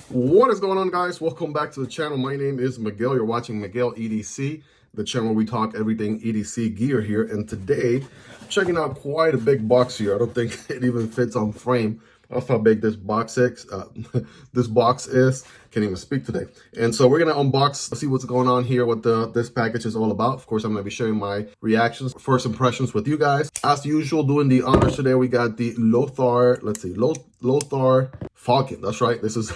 What is going on, guys? Welcome back to the channel. My name is Miguel. You're watching Miguel EDC, the channel where we talk everything EDC gear here. And today, checking out quite a big box here. I don't think it even fits on frame. That's how big this box is. Can't even speak today. And so we're gonna unbox, see what's going on here, what this package is all about. Of course, I'm gonna be sharing my reactions, first impressions with you guys. As usual, doing the honors today, we got the Lothar Falcon. That's right. This is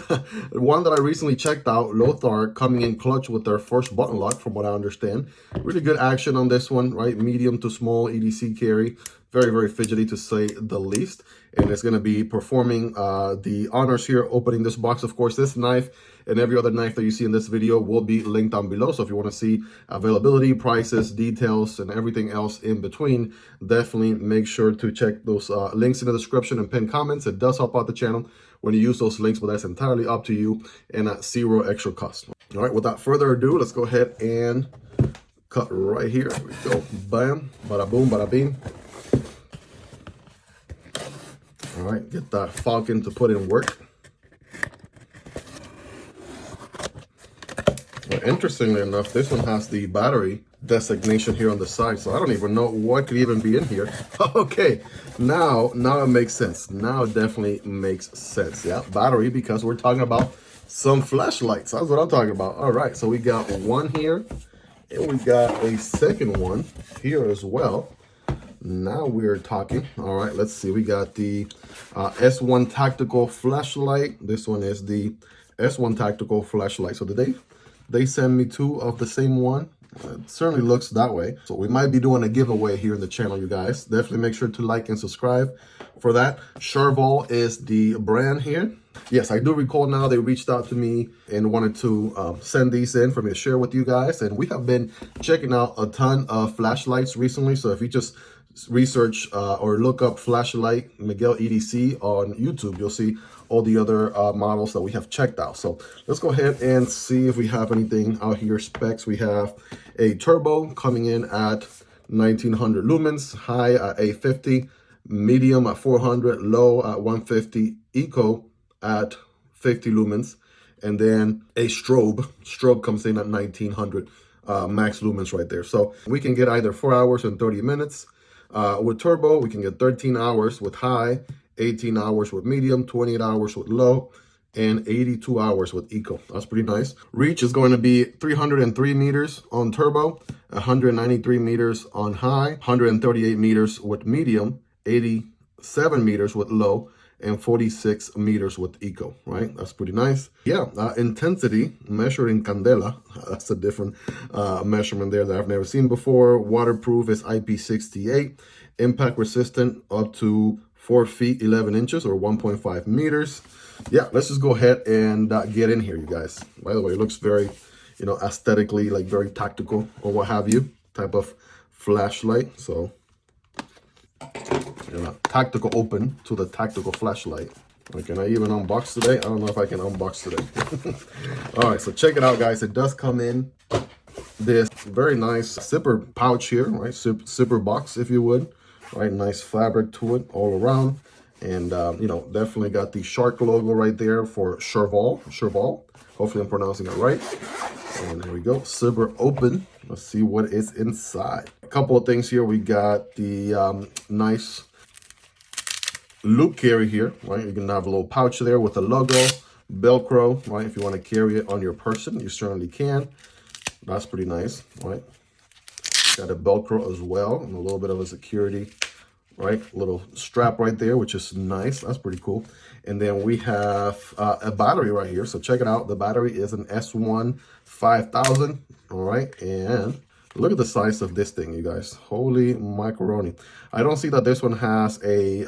one that I recently checked out. Lothar coming in clutch with their first button lock, from what I understand. Really good action on this one, right? Medium to small EDC carry. Very, very fidgety to say the least. And it's going to be performing the honors here, opening this box. Of course, this knife and every other knife that you see in this video will be linked down below. So if you want to see availability, prices, details, and everything else in between, definitely make sure to check those links in the description and pinned comments. It does help out the channel when you use those links, but that's entirely up to you and at zero extra cost. All right, without further ado, let's go ahead and cut right here. Here we go. Bam, bada boom, bada bing. All right, get that Falcon to put in work. Well, interestingly enough, this one has the battery designation here on the side, so I don't even know what could even be in here. Okay, now it makes sense. Now it definitely makes sense. Yeah, battery, because we're talking about some flashlights. That's what I'm talking about. All right, so we got one here, and we got a second one here as well. Now we're talking. All right, let's see. We got the S1 Tactical Flashlight. This one is the S1 Tactical Flashlight. So did they send me two of the same one? It certainly looks that way. So we might be doing a giveaway here in the channel, you guys. Definitely make sure to like and subscribe for that. Sharvol is the brand here. Yes, I do recall now they reached out to me and wanted to send these in for me to share with you guys. And we have been checking out a ton of flashlights recently. So if you just research or look up Flashlight Miguel EDC on YouTube, you'll see all the other models that we have checked out. So let's go ahead and see if we have anything out here. Specs, we have a turbo coming in at 1900 lumens, high at 850, medium at 400, low at 150, eco at 50 lumens, and then a strobe comes in at 1900 max lumens right there. So we can get either 4 hours and 30 minutes with turbo. We can get 13 hours with high, 18 hours with medium, 28 hours with low, and 82 hours with eco. That's pretty nice. Reach is going to be 303 meters on turbo, 193 meters on high, 138 meters with medium, 87 meters with low, and 46 meters with eco, right? That's pretty nice. Yeah, intensity measured in candela. That's a different measurement there that I've never seen before. Waterproof is IP68. Impact resistant up to 4 feet 11 inches or 1.5 meters. Yeah, let's just go ahead and get in here, you guys. By the way, it looks very, aesthetically, like very tactical or what have you, type of flashlight. So tactical open to the tactical flashlight. Can I even unbox today? I don't know if I can unbox today. All right, so check it out, guys. It does come in this very nice zipper pouch here, right? Zipper box, if you would, right? Nice fabric to it all around. And, definitely got the shark logo right there for Sharvol. Hopefully I'm pronouncing it right. And here we go, zipper open. Let's see what is inside. A couple of things here. We got the nice loop carry here, right? You can have a little pouch there with a logo, Velcro, right? If you want to carry it on your person, you certainly can. That's pretty nice, right? Got a Velcro as well, and a little bit of a security, right? Little strap right there, which is nice. That's pretty cool. And then we have a battery right here. So check it out. The battery is an S1 5000, all right? And look at the size of this thing, you guys. Holy macaroni. I don't see that this one has a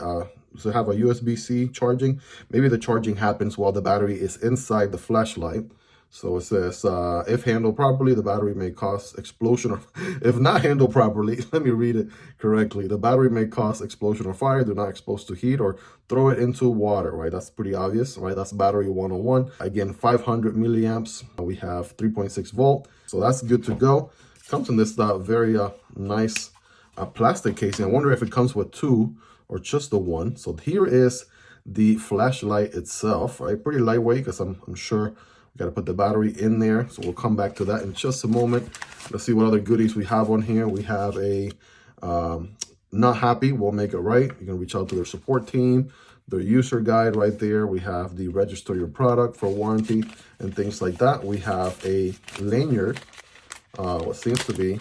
have a USB-C charging. Maybe the charging happens while the battery is inside the flashlight. So it says, if handled properly, the battery may cause explosion. Or if not handled properly, let me read it correctly. The battery may cause explosion or fire. Do not expose to heat or throw it into water, right? That's pretty obvious, right? That's battery 101. Again, 500 milliamps. We have 3.6 volt. So that's good to go. Comes in this very nice plastic casing. I wonder if it comes with two or just the one. So here is the flashlight itself, right? Pretty lightweight, because I'm sure we got to put the battery in there. So we'll come back to that in just a moment. Let's see what other goodies we have on here. We have a not happy, we'll make it right. You can reach out to their support team, their user guide right there. We have the register your product for warranty and things like that. We have a lanyard, what seems to be,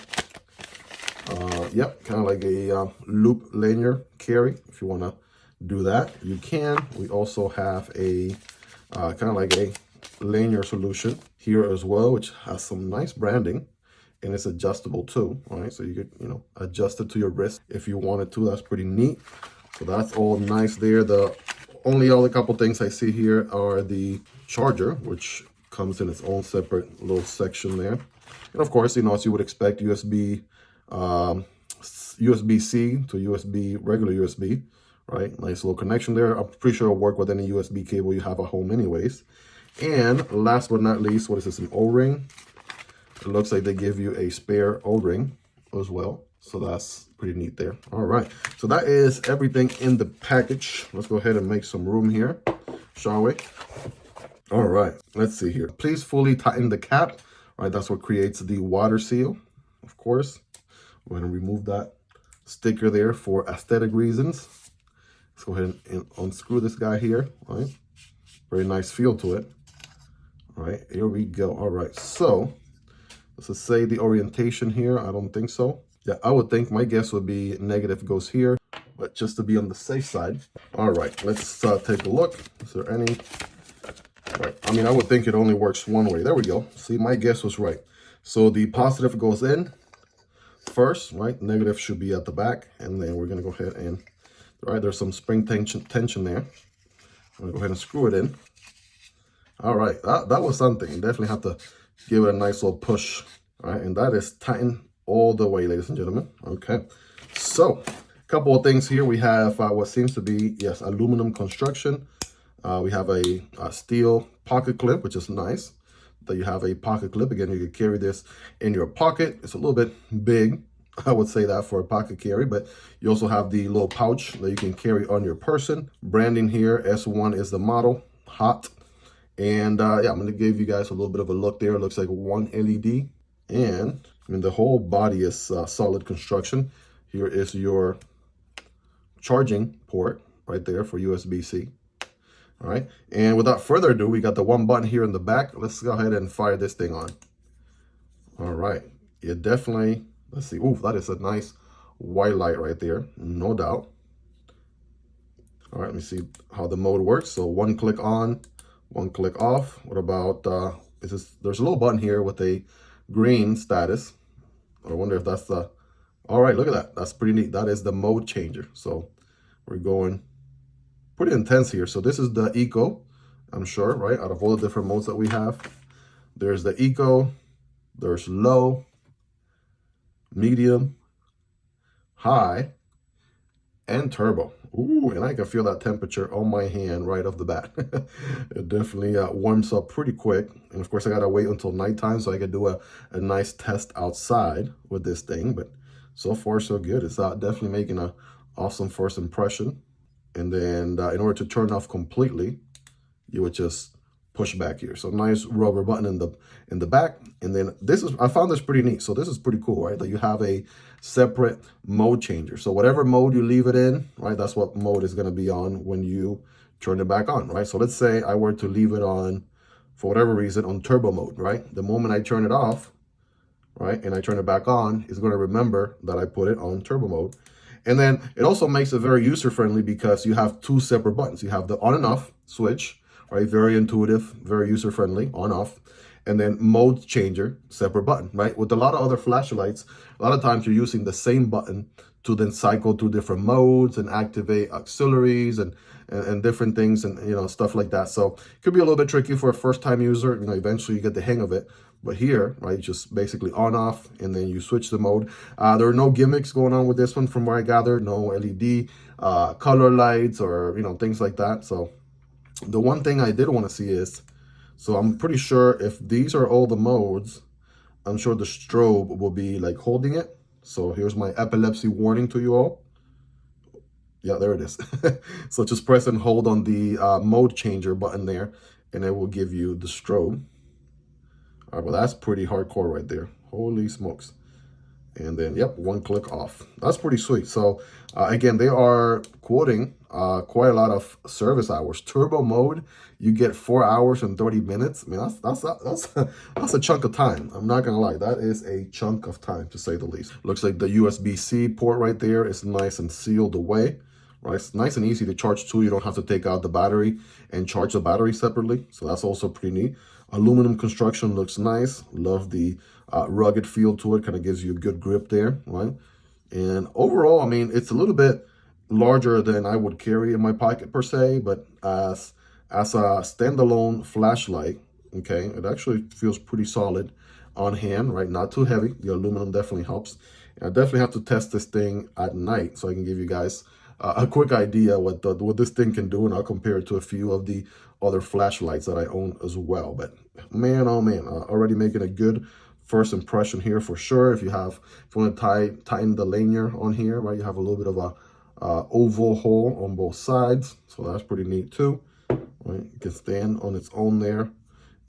yep, kind of like a loop lanyard carry. If you want to do that, you can. We also have a kind of like a lanyard solution here as well, which has some nice branding. And it's adjustable too, right? So you could, you know, adjust it to your wrist if you wanted to. That's pretty neat. So that's all nice there. The only other couple things I see here are the charger, which comes in its own separate little section there. And of course, you know, as you would expect, USB, USB-C to USB, regular USB, right? Nice little connection there. I'm pretty sure it'll work with any USB cable you have at home anyways. And last but not least, what is this, an O-ring? It looks like they give you a spare O-ring as well. So that's pretty neat there. All right. So that is everything in the package. Let's go ahead and make some room here, shall we? All right. Let's see here. Please fully tighten the cap. All right. That's what creates the water seal, of course. We're going to remove that sticker there for aesthetic reasons. Let's go ahead and unscrew this guy here. All right. Very nice feel to it. All right. Here we go. All right. So does it say the orientation here? I don't think so. Yeah, I would think, my guess would be negative goes here, but just to be on the safe side. All right, let's take a look. Is there any? Right. I mean, I would think it only works one way. There we go. See, my guess was right. So the positive goes in first, right? Negative should be at the back, and then we're gonna go ahead and, all right, there's some spring tension there. I'm gonna go ahead and screw it in. All right, that was something. You definitely have to give it a nice little push. All right, and that is tightened all the way, ladies and gentlemen. Okay, so a couple of things here. We have what seems to be, yes, aluminum construction. We have a steel pocket clip, which is nice that you have a pocket clip. Again, you can carry this in your pocket. It's a little bit big, I would say that, for a pocket carry, but you also have the little pouch that you can carry on your person. Branding here, S1 is the model, hot. And yeah, I'm going to give you guys a little bit of a look there. It looks like one LED. And I mean, the whole body is solid construction. Here is your charging port right there for USB-C. All right. And without further ado, we got the one button here in the back. Let's go ahead and fire this thing on. All right. It definitely, let's see. Ooh, that is a nice white light right there. No doubt. All right. Let me see how the mode works. So one click on, one click off. What about, there's a little button here with a green status. I wonder if that's the, all right, look at that. That's pretty neat. That is the mode changer. So we're going pretty intense here. So this is the Eco, I'm sure, right? Out of all the different modes that we have, there's the Eco, there's low, medium, high, and turbo. Ooh, and I can feel that temperature on my hand right off the bat. It definitely warms up pretty quick. And of course, I gotta wait until nighttime so I can do a nice test outside with this thing. But so far, so good. It's definitely making an awesome first impression. And then in order to turn off completely, you would just push back here. So nice rubber button in the back. And then this is, I found this pretty neat. So this is pretty cool, right? That you have a separate mode changer. So whatever mode you leave it in, right? That's what mode is going to be on when you turn it back on, right? So let's say I were to leave it on, for whatever reason, on turbo mode, right? The moment I turn it off, right, and I turn it back on, it's going to remember that I put it on turbo mode. And then it also makes it very user-friendly because you have two separate buttons. You have the on and off switch, right? Very intuitive, very user-friendly, on off. And then mode changer, separate button, right? With a lot of other flashlights, a lot of times you're using the same button to then cycle through different modes and activate auxiliaries and different things and, you know, stuff like that. So it could be a little bit tricky for a first-time user. You know, eventually you get the hang of it. But here, right, just basically on, off, and then you switch the mode. There are no gimmicks going on with this one from where I gathered. No LED color lights or, you know, things like that. So the one thing I did want to see is, so I'm pretty sure if these are all the modes, I'm sure the strobe will be like holding it. So here's my epilepsy warning to you all. Yeah, there it is. So just press and hold on the mode changer button there, and it will give you the strobe. All right, well, that's pretty hardcore right there. Holy smokes. And then, yep, one click off. That's pretty sweet. So again, they are quoting quite a lot of service hours. Turbo mode, you get 4 hours and 30 minutes. I mean, that's a chunk of time. I'm not gonna lie, that is a chunk of time, to say the least. Looks like the USB-C port right there is nice and sealed away. Right, it's nice and easy to charge too. You don't have to take out the battery and charge the battery separately. So that's also pretty neat. Aluminum construction looks nice. Love the rugged feel to it. Kind of gives you a good grip there, right? And overall, I mean, it's a little bit larger than I would carry in my pocket per se, but as a standalone flashlight, okay, it actually feels pretty solid on hand, right? Not too heavy. The aluminum definitely helps. And I definitely have to test this thing at night so I can give you guys a quick idea what this thing can do, and I'll compare it to a few of the other flashlights that I own as well. But man, oh man, already making a good first impression here for sure. If you want to tighten the lanyard on here, right, you have a little bit of a oval hole on both sides, so that's pretty neat too. Right, it can stand on its own there,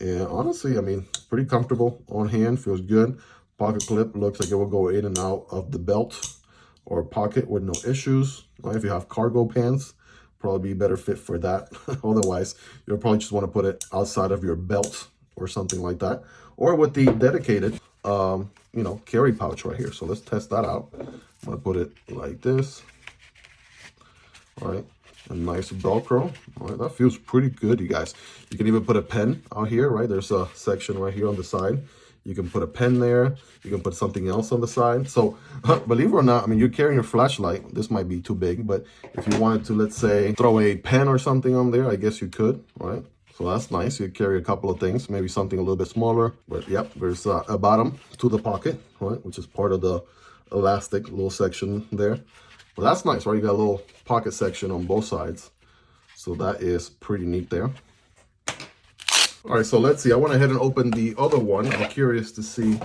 and honestly, I mean, pretty comfortable on hand, feels good. Pocket clip looks like it will go in and out of the belt or pocket with no issues. Right? If you have cargo pants, probably be a better fit for that. Otherwise, you'll probably just want to put it outside of your belt or something like that, or with the dedicated, carry pouch right here. So let's test that out. I'm gonna put it like this. All right, a nice Velcro. All right, that feels pretty good, you guys. You can even put a pen out here, right? There's a section right here on the side. You can put a pen there. You can put something else on the side. So believe it or not, I mean, you're carrying your flashlight. This might be too big, but if you wanted to, let's say, throw a pen or something on there, I guess you could, right? So that's nice. You carry a couple of things, maybe something a little bit smaller. But yep, there's a bottom to the pocket, right? Which is part of the elastic little section there. But that's nice, right? You got a little pocket section on both sides. So that is pretty neat there. All right, so let's see. I went ahead and opened the other one. I'm curious to see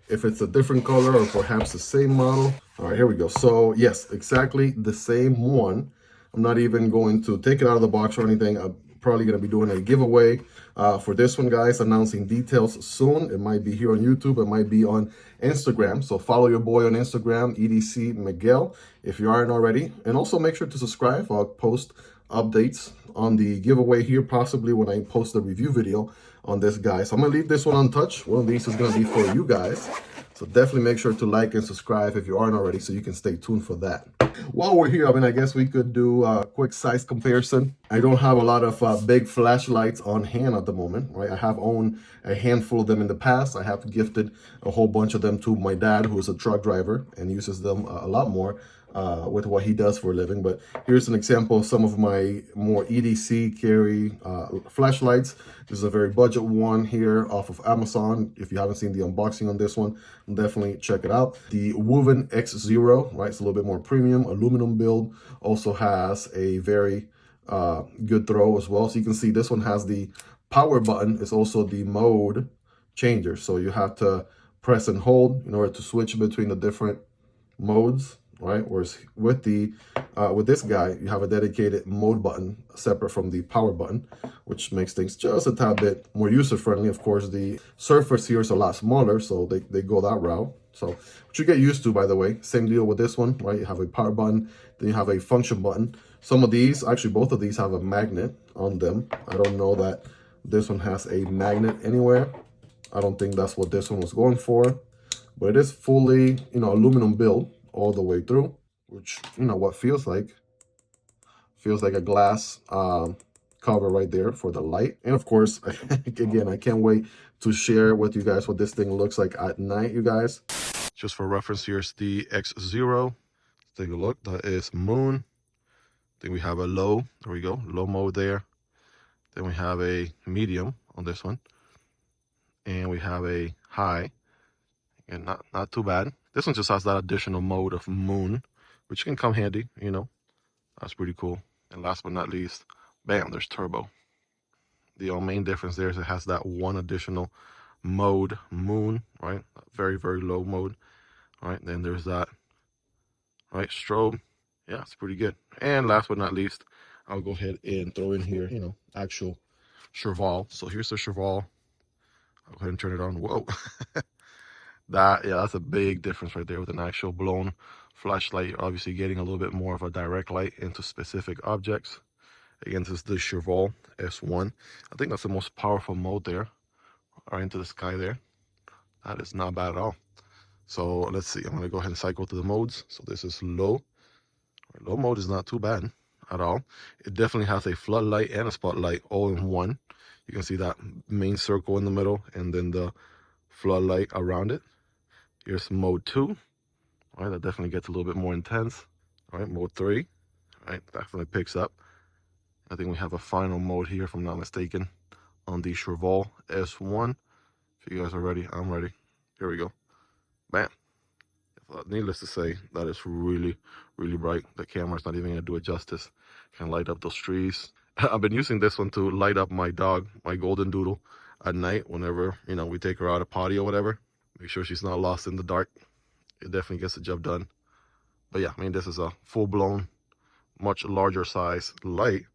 if it's a different color or perhaps the same model. All right, here we go. So yes, exactly the same one. I'm not even going to take it out of the box or anything. I'm probably going to be doing a giveaway for this one, guys, announcing details soon. It might be here on YouTube. It might be on Instagram. So follow your boy on Instagram, EDC Miguel, if you aren't already. And also make sure to subscribe. I'll post updates on the giveaway here, possibly when I post the review video on this guy. So I'm gonna leave this one untouched. One of these is gonna be for you guys. So definitely make sure to like and subscribe if you aren't already, so you can stay tuned for that. While we're here, I mean, I guess we could do a quick size comparison. I don't have a lot of big flashlights on hand at the moment, right? I have owned a handful of them in the past. I have gifted a whole bunch of them to my dad, who is a truck driver and uses them a lot more with what he does for a living. But here's an example of some of my more EDC carry flashlights. This is a very budget one here off of Amazon. If you haven't seen the unboxing on this one, definitely check it out. The Wuben X0, right? It's a little bit more premium, aluminum build. Also has a very good throw as well. So you can see this one has the power button. It's also the mode changer. So you have to press and hold in order to switch between the different modes, right? Whereas with this guy, you have a dedicated mode button separate from the power button, which makes things just a tad bit more user-friendly. Of course, the surface here is a lot smaller, so they go that route. So what you get used to, by the way, same deal with this one, right? You have a power button, then you have a function button. Some of these, actually both of these have a magnet on them. I don't know that this one has a magnet anywhere. I don't think that's what this one was going for, but it is fully, aluminum build all the way through, which, what feels like a glass cover right there for the light. And of course, again, I can't wait to share with you guys what this thing looks like at night, you guys. Just for reference, here's the X0. Let's take a look. That is moon. Then we have a low. There we go. Low mode there. Then we have a medium on this one. And we have a high. And not too bad. This one just has that additional mode of moon, which can come handy, That's pretty cool. And last but not least, bam, there's turbo. The main difference there is it has that one additional mode, moon, right? Very, very low mode. All right, then there's that, right, strobe. Yeah, it's pretty good. And last but not least, I'll go ahead and throw in here, you know, actual Sharvol. So here's the Sharvol. I'll go ahead and turn it on. Whoa. That's a big difference right there with an actual blown flashlight. You're obviously getting a little bit more of a direct light into specific objects. Again, this is the Sharvol S1. I think that's the most powerful mode there, or into the sky there. That is not bad at all. So let's see, I'm gonna go ahead and cycle through the modes. So this is low. Low mode is not too bad at all. It definitely has a floodlight and a spotlight all in one. You can see that main circle in the middle and then the floodlight around it. Here's mode 2. All right, that definitely gets a little bit more intense. All right, mode 3. All right, definitely picks up. I think we have a final mode here, if I'm not mistaken, on the Sharvol S1. If you guys are ready, I'm ready. Here we go. Bam. Needless to say, that is really, really bright. The camera's not even gonna do it justice. Can light up those trees. I've been using this one to light up my dog, my golden doodle, at night whenever, you know, we take her out a potty or whatever. Make sure she's not lost in the dark. It definitely gets the job done. But yeah, I mean, this is a full-blown, much larger size light.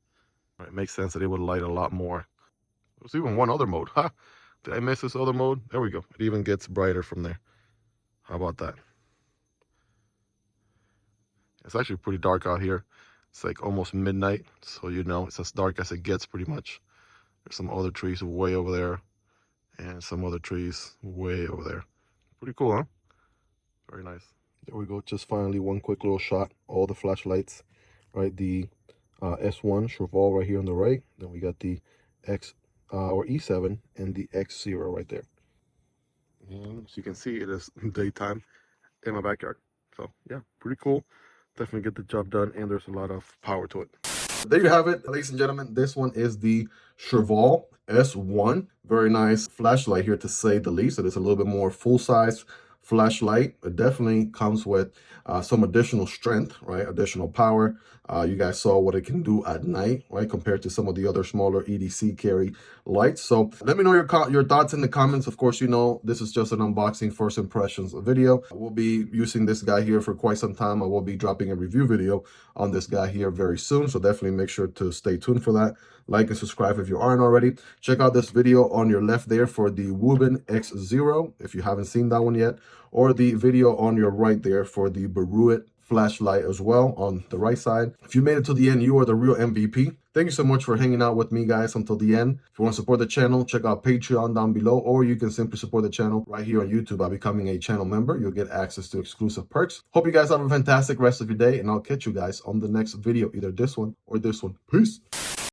It makes sense that it would light a lot more. There's even one other mode. Ha! Did I miss this other mode? There we go. It even gets brighter from there. How about that? It's actually pretty dark out here. It's like almost midnight, so you know it's as dark as it gets pretty much. There's some other trees way over there, and some other trees way over there. Pretty cool, huh? Very nice. There we go. Just finally one quick little shot. All the flashlights, right? The S1 Sharvol right here on the right. Then we got the X or E7 and the X0 right there. And as you can see, it is daytime in my backyard. So yeah, pretty cool. Definitely get the job done, and there's a lot of power to it. There you have it, ladies and gentlemen. This one is the Sharvol S1. Very nice flashlight here, to say the least. It is a little bit more full-size flashlight. It definitely comes with some additional strength, right? Additional power. You guys saw what it can do at night, right? Compared to some of the other smaller EDC carry lights. So let me know your thoughts in the comments. Of course, you know, this is just an unboxing first impressions video. We'll be using this guy here for quite some time. I will be dropping a review video on this guy here very soon. So definitely make sure to stay tuned for that. Like and subscribe if you aren't already. Check out this video on your left there for the Wuben X0 if you haven't seen that one yet, or the video on your right there for the BORUIT flashlight as well on the right side. If you made it to the end, you are the real MVP. Thank you so much for hanging out with me, guys, until the end. If you want to support the channel, check out Patreon down below, or you can simply support the channel right here on YouTube by becoming a channel member. You'll get access to exclusive perks. Hope you guys have a fantastic rest of your day, and I'll catch you guys on the next video, either this one or this one. Peace.